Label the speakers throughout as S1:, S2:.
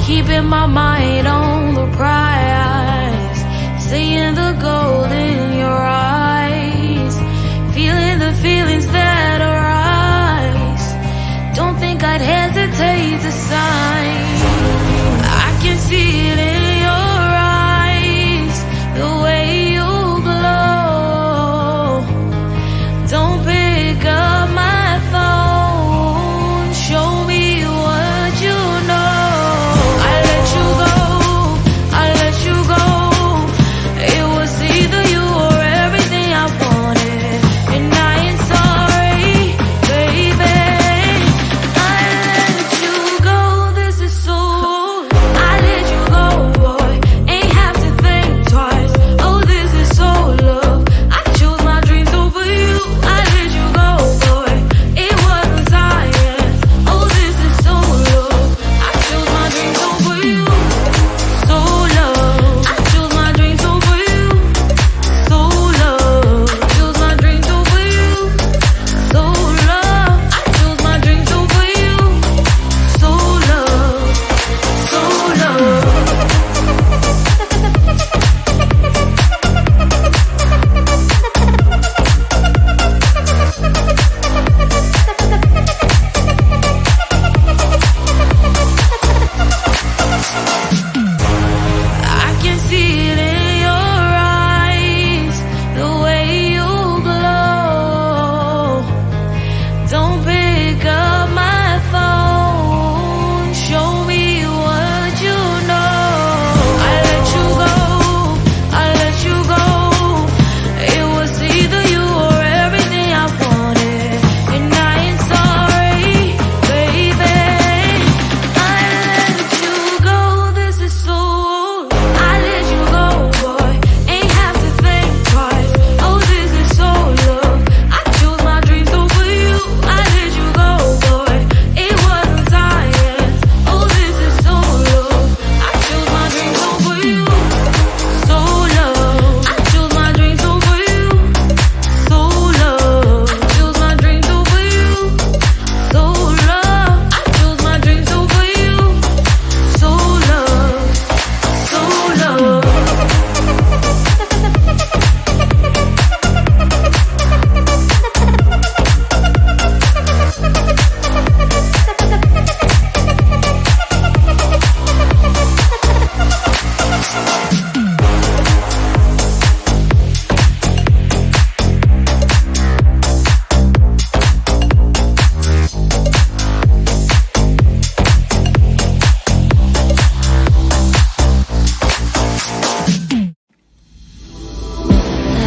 S1: keeping my mind on the prize, seeing the gold in your eyes, feeling the feelings that arise. Don't think I'd hesitate to sign. I can see it in your eyes, the way you glow. Don't pick up my phone, show me what you know. I let you go, I let you go. It was either you or everything I wanted, and I ain't sorry, baby. I let you go, this is so. I let you go, boy, ain't have to think twice. Oh, this is so love. I chose my dreams over you. I let you go, boy, it wasn't science. Oh, this is so love. I chose my dreams over you. So love. I chose my dreams over you. So love. Chose my dreams over you. So love. I chose my dreams over you. So love. So love. I can see it in your eyes, the way you glow. Don't pick up my phone, show me what you know. I let you go, I let you go. It was either you or everything I wanted, and I ain't sorry, baby. I let you go, this is so. I let you go, boy, ain't have to think twice. Oh, this is so love. I chose my dreams over you. I let you go, boy, it wasn't science. Oh, this is so love. I chose my dreams over you. So love. I chose my dreams over you. So love. Chose my dreams over you. So love. I chose my dreams over you. So love. So love.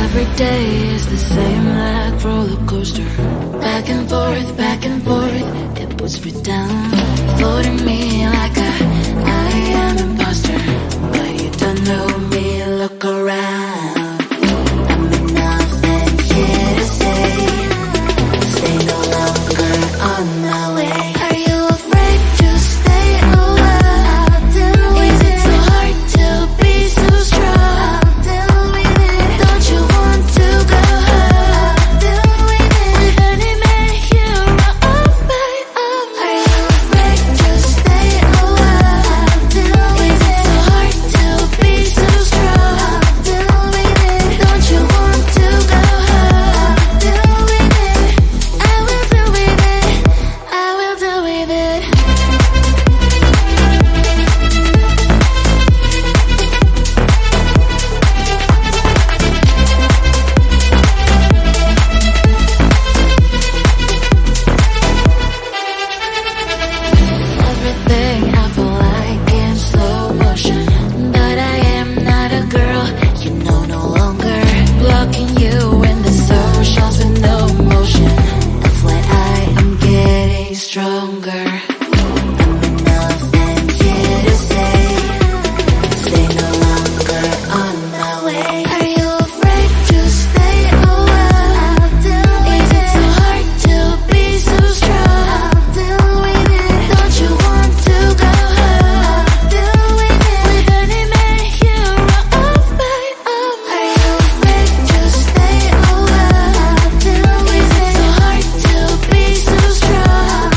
S1: Every day is the same like roller coaster. Back and forth, it puts me down. Floating me like I am imposter. But you don't know me, look around. I'm nothing here to say. Stay no longer on my way. Are you afraid to stay alive? Is it so hard to be so strong? Don't you want to go home? With any man hero of my own. Are you afraid to stay alive? Is it so hard to be so strong? Don't you want to go home? I will do with it. I will do with it. Everything I feel like in slow motion, but I am not a girl, you know, no longer. Blocking you in the socials with no motion. FYI, I'm getting stronger. I'm nothing here to say. Stay no longer on my way. Are you afraid to stay alive? Is it so hard to be so strong? Don't you want to go home? With any man hero of my own. Are you afraid to stay alive? Is it so hard to be so strong?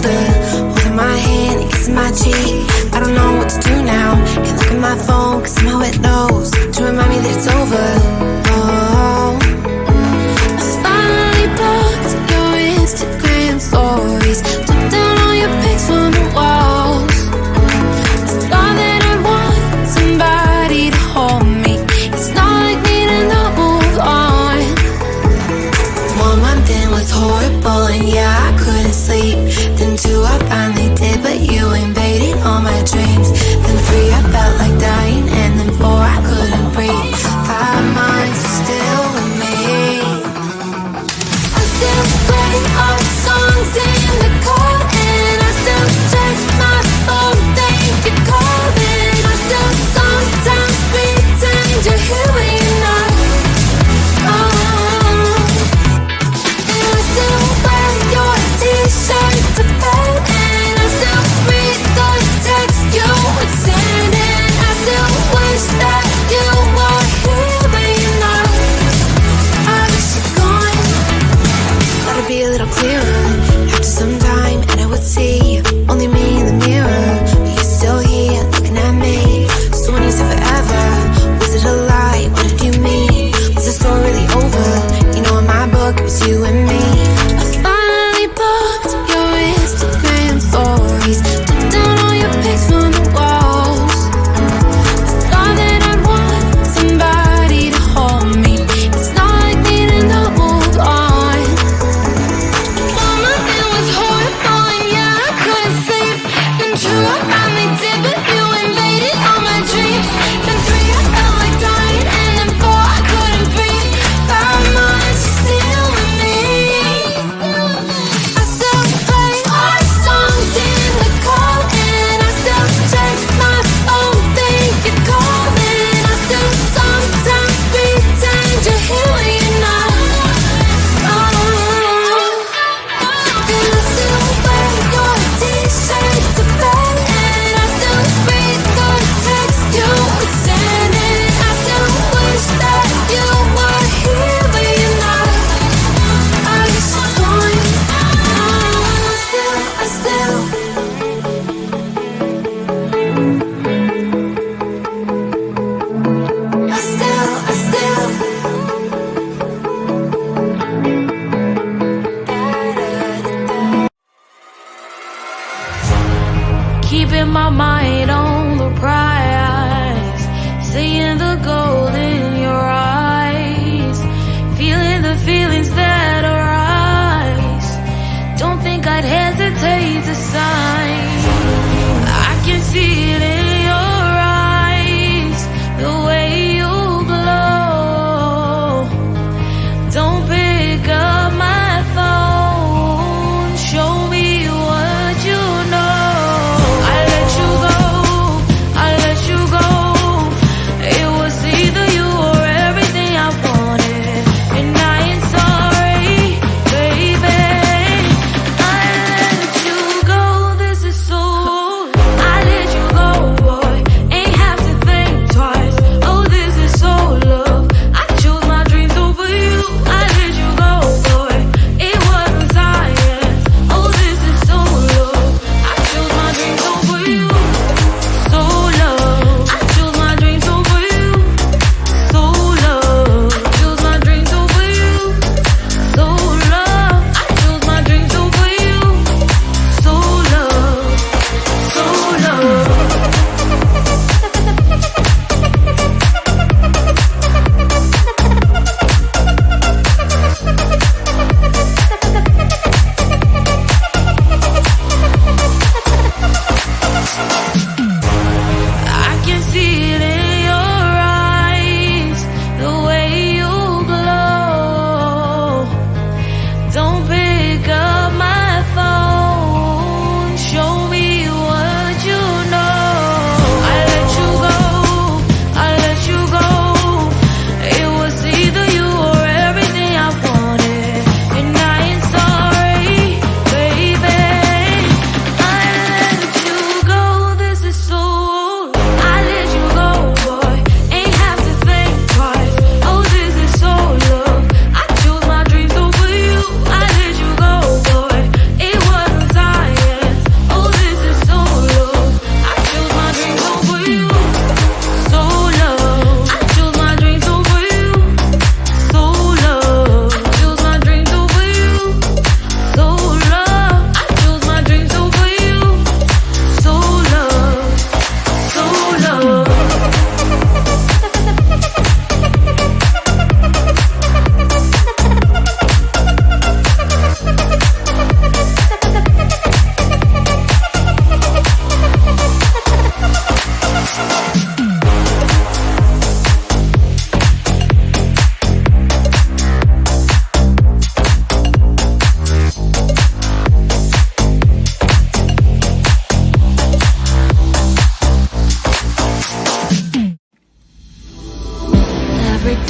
S2: shoulder, holding my hand and kissing my cheek. I don't know what to do now. Can't look at my phone, cause somehow it knows to remind me that it's over. Oh, I finally blocked your Instagram stories, took down all your pics from the walls. I thought that I'd want somebody to hold me. It's not like me to not move on. 1 month in was horrible, and yeah, I couldn't sleep. Then 2, I finally did, but you invaded all my dreams. Then 3, I felt like dying, and then 4, I couldn't breathe. 5 months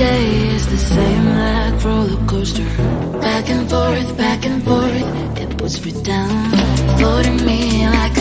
S1: day is the same like roller coaster. Back and forth, it puts me down, floating me like